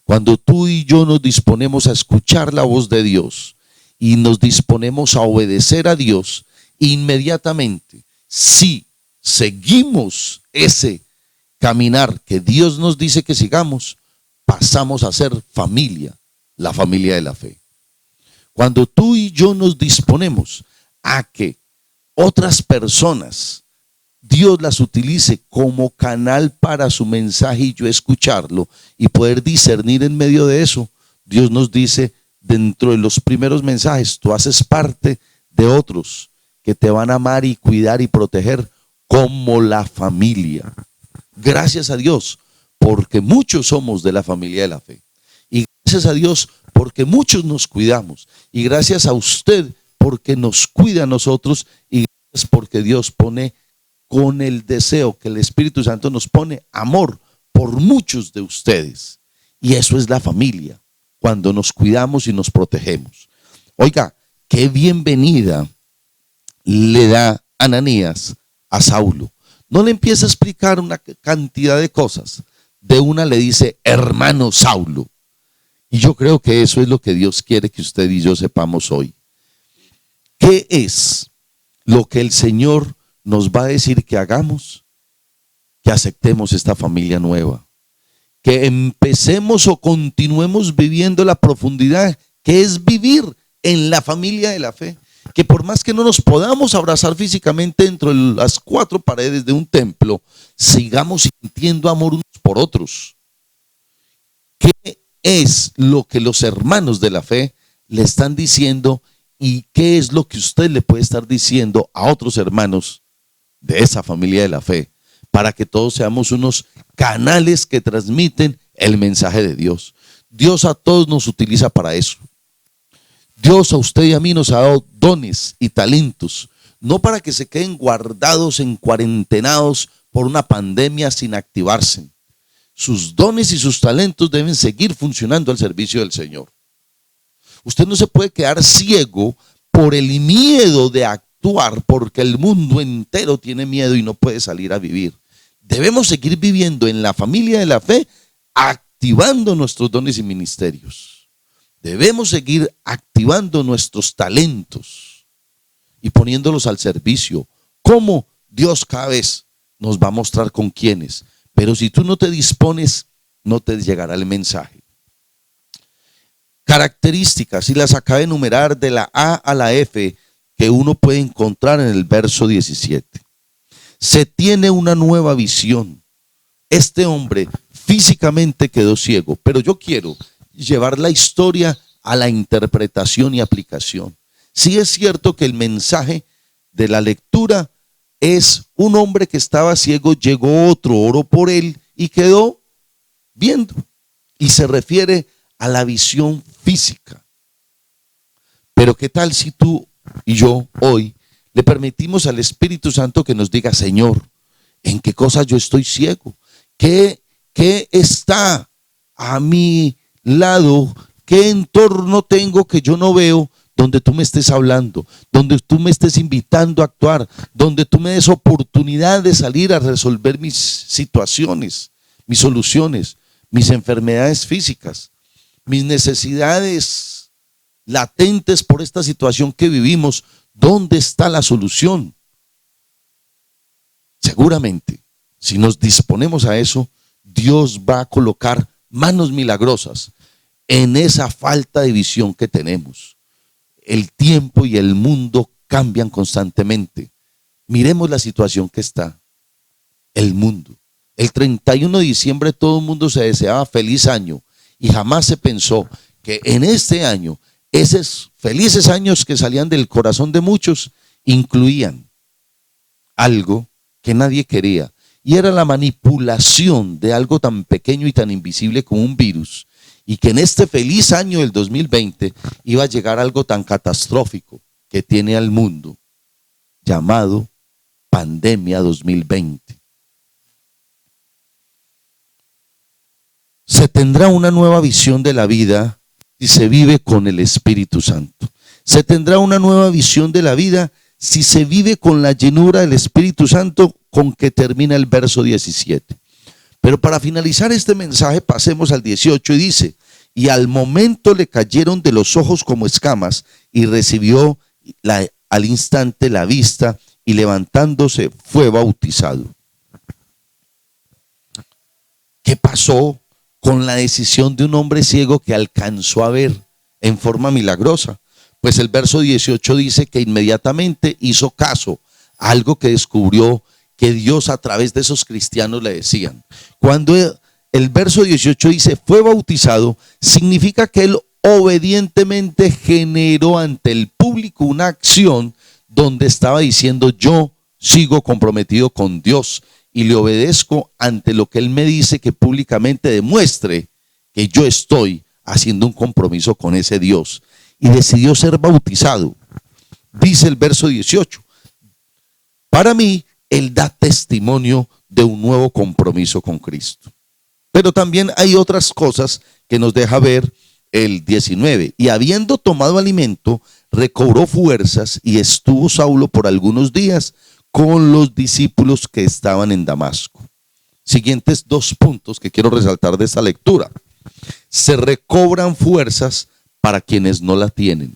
Speaker 2: Cuando tú y yo nos disponemos a escuchar la voz de Dios y nos disponemos a obedecer a Dios, inmediatamente, si seguimos ese caminar que Dios nos dice que sigamos, pasamos a ser familia, la familia de la fe. Cuando tú y yo nos disponemos a que otras personas, Dios las utilice como canal para su mensaje y yo escucharlo y poder discernir en medio de eso, Dios nos dice dentro de los primeros mensajes, tú haces parte de otros que te van a amar y cuidar y proteger como la familia. Gracias a Dios, porque muchos somos de la familia de la fe. Y gracias a Dios, porque muchos nos cuidamos. Y gracias a usted, porque nos cuida a nosotros. Y gracias porque Dios pone con el deseo que el Espíritu Santo nos pone amor por muchos de ustedes. Y eso es la familia, cuando nos cuidamos y nos protegemos. Oiga, qué bienvenida le da Ananías a Saulo. No le empieza a explicar una cantidad de cosas. De una le dice, hermano Saulo. Y yo creo que eso es lo que Dios quiere que usted y yo sepamos hoy. ¿Qué es lo que el Señor nos va a decir que hagamos? Que aceptemos esta familia nueva. Que empecemos o continuemos viviendo la profundidad que es vivir en la familia de la fe. Que por más que no nos podamos abrazar físicamente dentro de las cuatro paredes de un templo, sigamos sintiendo amor unos por otros. ¿Qué es lo que los hermanos de la fe le están diciendo y qué es lo que usted le puede estar diciendo a otros hermanos de esa familia de la fe? Para que todos seamos unos canales que transmiten el mensaje de Dios. Dios a todos nos utiliza para eso. Dios a usted y a mí nos ha dado dones y talentos, no para que se queden guardados en cuarentenados por una pandemia sin activarse. Sus dones y sus talentos deben seguir funcionando al servicio del Señor. Usted no se puede quedar ciego por el miedo de actuar, porque el mundo entero tiene miedo y no puede salir a vivir. Debemos seguir viviendo en la familia de la fe, activando nuestros dones y ministerios. Debemos seguir activando nuestros talentos y poniéndolos al servicio. ¿Cómo? Dios cada vez nos va a mostrar con quiénes. Pero si tú no te dispones, no te llegará el mensaje. Características, y las acabé de enumerar de la A a la F, que uno puede encontrar en el verso 17. Se tiene una nueva visión. Este hombre físicamente quedó ciego, pero yo quiero llevar la historia a la interpretación y aplicación. Sí es cierto que el mensaje de la lectura es un hombre que estaba ciego, llegó otro, oró por él y quedó viendo. Y se refiere a la visión física. Pero ¿qué tal si tú y yo hoy le permitimos al Espíritu Santo que nos diga: Señor, ¿en qué cosas yo estoy ciego? ¿Qué está a mi lado? ¿Qué entorno tengo que yo no veo? Donde tú me estés hablando, donde tú me estés invitando a actuar, donde tú me des oportunidad de salir a resolver mis situaciones, mis soluciones, mis enfermedades físicas, mis necesidades latentes por esta situación que vivimos. ¿Dónde está la solución? Seguramente, si nos disponemos a eso, Dios va a colocar manos milagrosas en esa falta de visión que tenemos. El tiempo y el mundo cambian constantemente. Miremos la situación que está el mundo. El 31 de diciembre todo el mundo se deseaba feliz año y jamás se pensó que en este año, esos felices años que salían del corazón de muchos, incluían algo que nadie quería, y era la manipulación de algo tan pequeño y tan invisible como un virus, y que en este feliz año del 2020 iba a llegar algo tan catastrófico que tiene al mundo, llamado pandemia 2020. Se tendrá una nueva visión de la vida si se vive con el Espíritu Santo. Se tendrá una nueva visión de la vida si se vive con la llenura del Espíritu Santo, con que termina el verso 17. Pero para finalizar este mensaje pasemos al 18 y dice: y al momento le cayeron de los ojos como escamas y recibió al instante la vista y levantándose fue bautizado. ¿Qué pasó con la decisión de un hombre ciego que alcanzó a ver en forma milagrosa? Pues el verso 18 dice que inmediatamente hizo caso a algo que descubrió que Dios a través de esos cristianos le decían. Cuando el verso 18 dice fue bautizado, significa que él obedientemente generó ante el público una acción donde estaba diciendo: yo sigo comprometido con Dios y le obedezco ante lo que él me dice, que públicamente demuestre que yo estoy haciendo un compromiso con ese Dios. Y decidió ser bautizado. Dice el verso 18: para mí, él da testimonio de un nuevo compromiso con Cristo. Pero también hay otras cosas que nos deja ver el 19. Y habiendo tomado alimento, recobró fuerzas y estuvo Saulo por algunos días con los discípulos que estaban en Damasco. Siguientes dos puntos que quiero resaltar de esta lectura. Se recobran fuerzas para quienes no la tienen.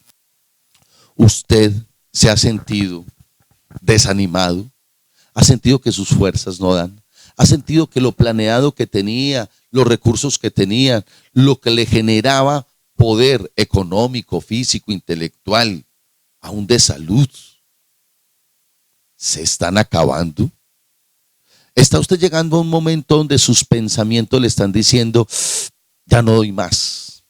Speaker 2: Usted se ha sentido desanimado, ha sentido que sus fuerzas no dan, ha sentido que lo planeado que tenía, los recursos que tenía, lo que le generaba poder económico, físico, intelectual, aún de salud, se están acabando. ¿Está usted llegando a un momento donde sus pensamientos le están diciendo: ya no doy más?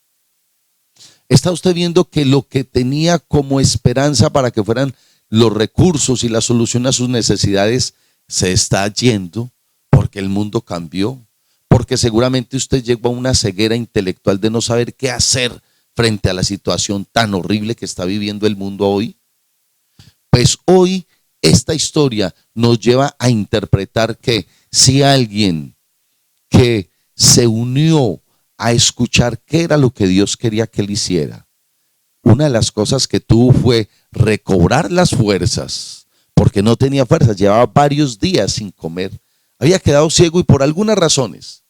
Speaker 2: ¿Está usted viendo que lo que tenía como esperanza para que fueran los recursos y la solución a sus necesidades se está yendo porque el mundo cambió? Porque seguramente usted llegó a una ceguera intelectual de no saber qué hacer frente a la situación tan horrible que está viviendo el mundo hoy. Pues hoy esta historia nos lleva a interpretar que si alguien que se unió a escuchar qué era lo que Dios quería que él hiciera, una de las cosas que tuvo fue recobrar las fuerzas, porque no tenía fuerzas, llevaba varios días sin comer, había quedado ciego y por algunas razones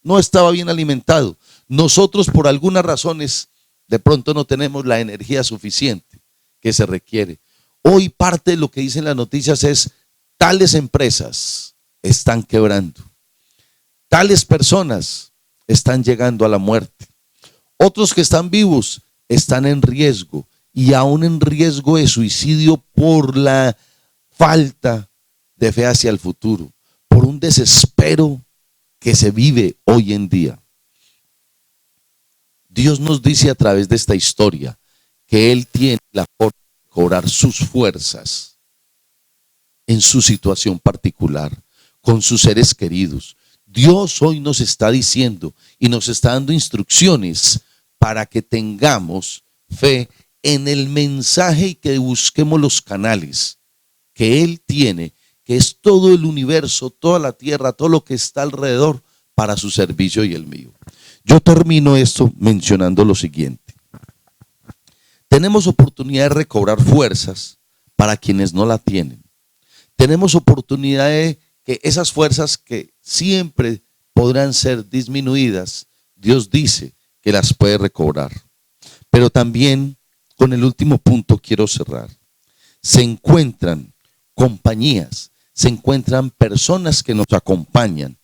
Speaker 2: no estaba bien alimentado. Nosotros por algunas razones de pronto no tenemos la energía suficiente que se requiere. Hoy parte de lo que dicen las noticias es: tales empresas están quebrando, tales personas están llegando a la muerte, otros que están vivos están en riesgo y aún en riesgo de suicidio por la falta de fe hacia el futuro, por un desespero que se vive hoy en día. Dios nos dice a través de esta historia que Él tiene la forma de cobrar sus fuerzas en su situación particular, con sus seres queridos. Dios hoy nos está diciendo y nos está dando instrucciones para que tengamos fe en el mensaje y que busquemos los canales que Él tiene, que es todo el universo, toda la tierra, todo lo que está alrededor para su servicio y el mío. Yo termino esto mencionando lo siguiente. Tenemos oportunidad de recobrar fuerzas para quienes no la tienen. Tenemos oportunidad de que esas fuerzas que siempre podrán ser disminuidas, Dios dice que las puede recobrar. Pero también con el último punto quiero cerrar. Se encuentran compañías, se encuentran personas que nos acompañan,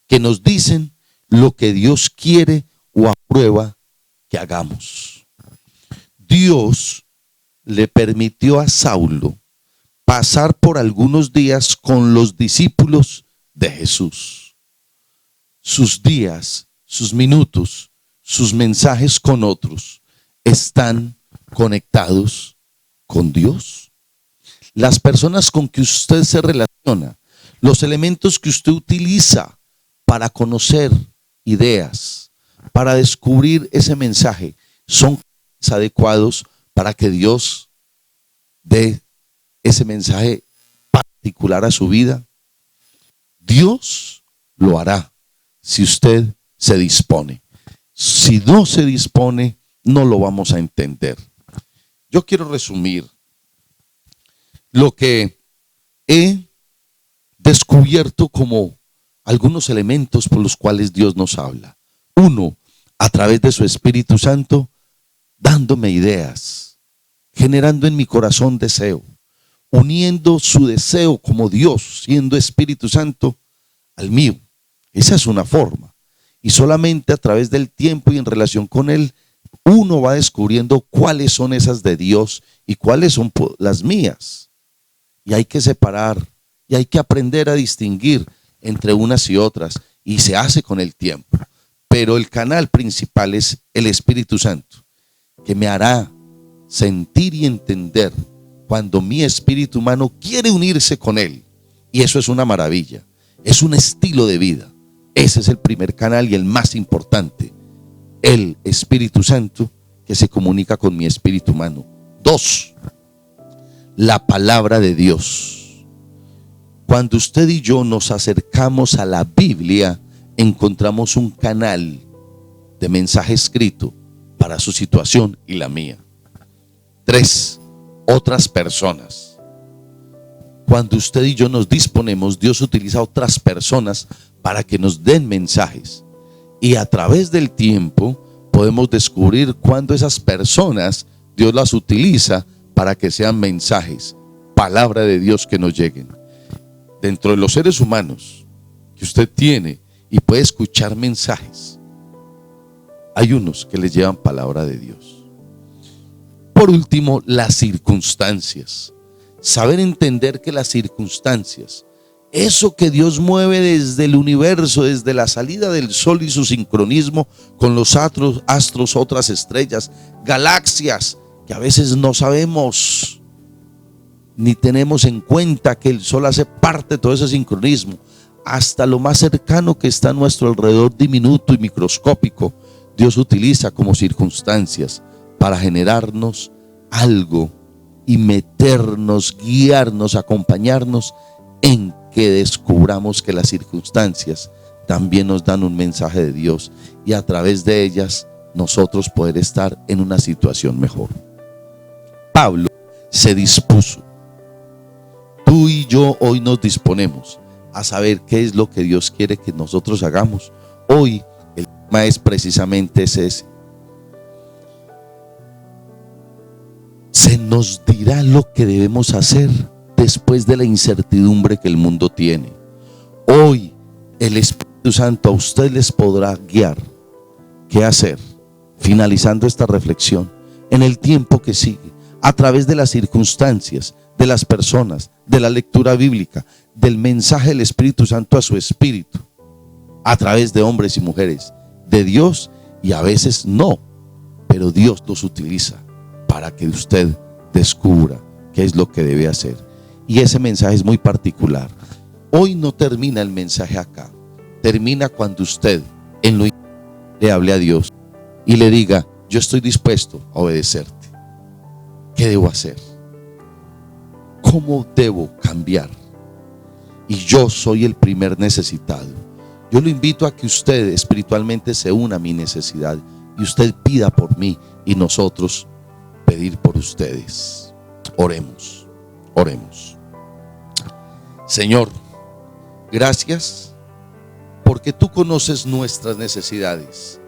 Speaker 2: que nos dicen lo que Dios quiere o aprueba que hagamos. Dios le permitió a Saulo pasar por algunos días con los discípulos de Jesús. Sus días, sus minutos, sus mensajes con otros están conectados con Dios. Las personas con que usted se relaciona, los elementos que usted utiliza para conocer ideas, para descubrir ese mensaje, son adecuados para que Dios dé ese mensaje particular a su vida. Dios lo hará si usted se dispone. Si no se dispone, no lo vamos a entender. Yo quiero resumir lo que he descubierto como algunos elementos por los cuales Dios nos habla. Uno, a través de su Espíritu Santo, dándome ideas, generando en mi corazón deseo, uniendo su deseo como Dios, siendo Espíritu Santo, al mío. Esa es una forma. Y solamente a través del tiempo y en relación con Él, uno va descubriendo cuáles son esas de Dios y cuáles son las mías. Y hay que separar y hay que aprender a distinguir entre unas y otras. Y se hace con el tiempo. Pero el canal principal es el Espíritu Santo, que me hará sentir y entender cuando mi espíritu humano quiere unirse con Él. Y eso es una maravilla. Es un estilo de vida. Ese es el primer canal y el más importante. El Espíritu Santo que se comunica con mi espíritu humano. Dos, la palabra de Dios. Cuando usted y yo nos acercamos a la Biblia, encontramos un canal de mensaje escrito para su situación y la mía. Tres, otras personas. Cuando usted y yo nos disponemos, Dios utiliza otras personas para que nos den mensajes. Y a través del tiempo podemos descubrir cuándo esas personas Dios las utiliza para que sean mensajes, palabra de Dios que nos lleguen. Dentro de los seres humanos que usted tiene y puede escuchar mensajes, hay unos que les llevan palabra de Dios. Por último, las circunstancias. Saber entender que las circunstancias, eso que Dios mueve desde el universo, desde la salida del sol y su sincronismo con los astros, otras estrellas, galaxias, que a veces no sabemos ni tenemos en cuenta que el sol hace parte de todo ese sincronismo, hasta lo más cercano que está a nuestro alrededor, diminuto y microscópico, Dios utiliza como circunstancias para generarnos algo y meternos, guiarnos, acompañarnos en que descubramos que las circunstancias también nos dan un mensaje de Dios y a través de ellas nosotros poder estar en una situación mejor. Pablo se dispuso. Tú y yo hoy nos disponemos a saber qué es lo que Dios quiere que nosotros hagamos. Hoy el tema es precisamente ese. Se nos dirá lo que debemos hacer después de la incertidumbre que el mundo tiene. Hoy el Espíritu Santo a usted les podrá guiar qué hacer, finalizando esta reflexión, en el tiempo que sigue, a través de las circunstancias, de las personas, de la lectura bíblica, del mensaje del Espíritu Santo a su espíritu, a través de hombres y mujeres, de Dios, y a veces no, pero Dios los utiliza para que usted descubra qué es lo que debe hacer. Y ese mensaje es muy particular. Hoy no termina el mensaje acá. Termina cuando usted en lo íntimo le hable a Dios y le diga: yo estoy dispuesto a obedecerte. ¿Qué debo hacer? ¿Cómo debo cambiar? Y yo soy el primer necesitado. Yo lo invito a que usted espiritualmente se una a mi necesidad y usted pida por mí y nosotros pedir por ustedes. Oremos, oremos. Señor, gracias porque tú conoces nuestras necesidades.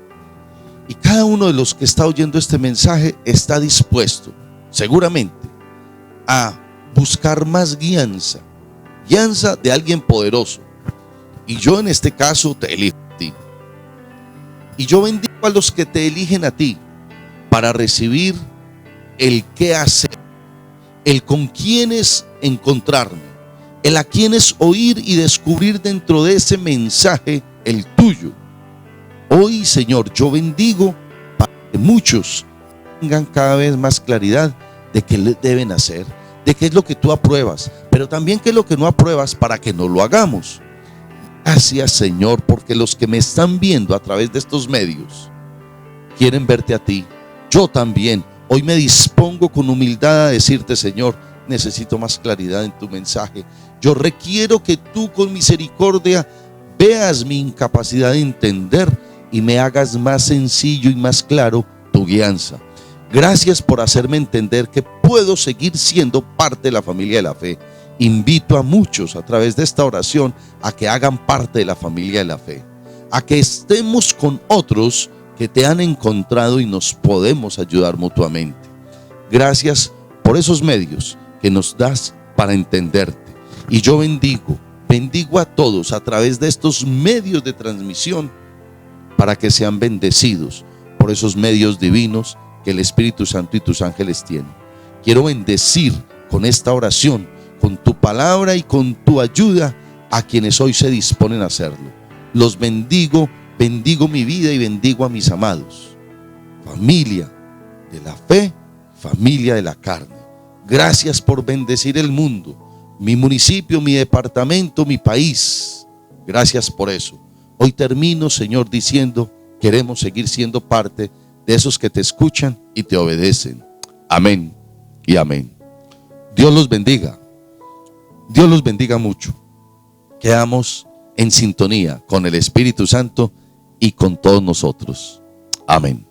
Speaker 2: Y cada uno de los que está oyendo este mensaje está dispuesto, seguramente, a buscar más guianza de alguien poderoso. Y yo en este caso te elijo a ti. Y yo bendigo a los que te eligen a ti para recibir el qué hacer, el con quiénes encontrarme, el a quienes oír y descubrir dentro de ese mensaje el tuyo. Hoy, Señor, yo bendigo para que muchos tengan cada vez más claridad de qué deben hacer, de qué es lo que tú apruebas, pero también qué es lo que no apruebas para que no lo hagamos. Gracias, Señor, porque los que me están viendo a través de estos medios quieren verte a ti. Yo también hoy me dispongo con humildad a decirte: Señor, necesito más claridad en tu mensaje. Yo requiero que tú con misericordia veas mi incapacidad de entender y me hagas más sencillo y más claro tu guianza. Gracias por hacerme entender que puedo seguir siendo parte de la familia de la fe. Invito a muchos a través de esta oración a que hagan parte de la familia de la fe, a que estemos con otros que te han encontrado y nos podemos ayudar mutuamente. Gracias por esos medios que nos das para entenderte. Y yo bendigo a todos a través de estos medios de transmisión para que sean bendecidos por esos medios divinos que el Espíritu Santo y tus ángeles tienen. Quiero bendecir con esta oración, con tu palabra y con tu ayuda a quienes hoy se disponen a hacerlo. Los bendigo mi vida y bendigo a mis amados. Familia de la fe, familia de la carne. Gracias por bendecir el mundo, mi municipio, mi departamento, mi país. Gracias por eso. Hoy termino, Señor, diciendo: queremos seguir siendo parte de esos que te escuchan y te obedecen. Amén y amén. Dios los bendiga. Dios los bendiga mucho. Quedamos en sintonía con el Espíritu Santo y con todos nosotros. Amén.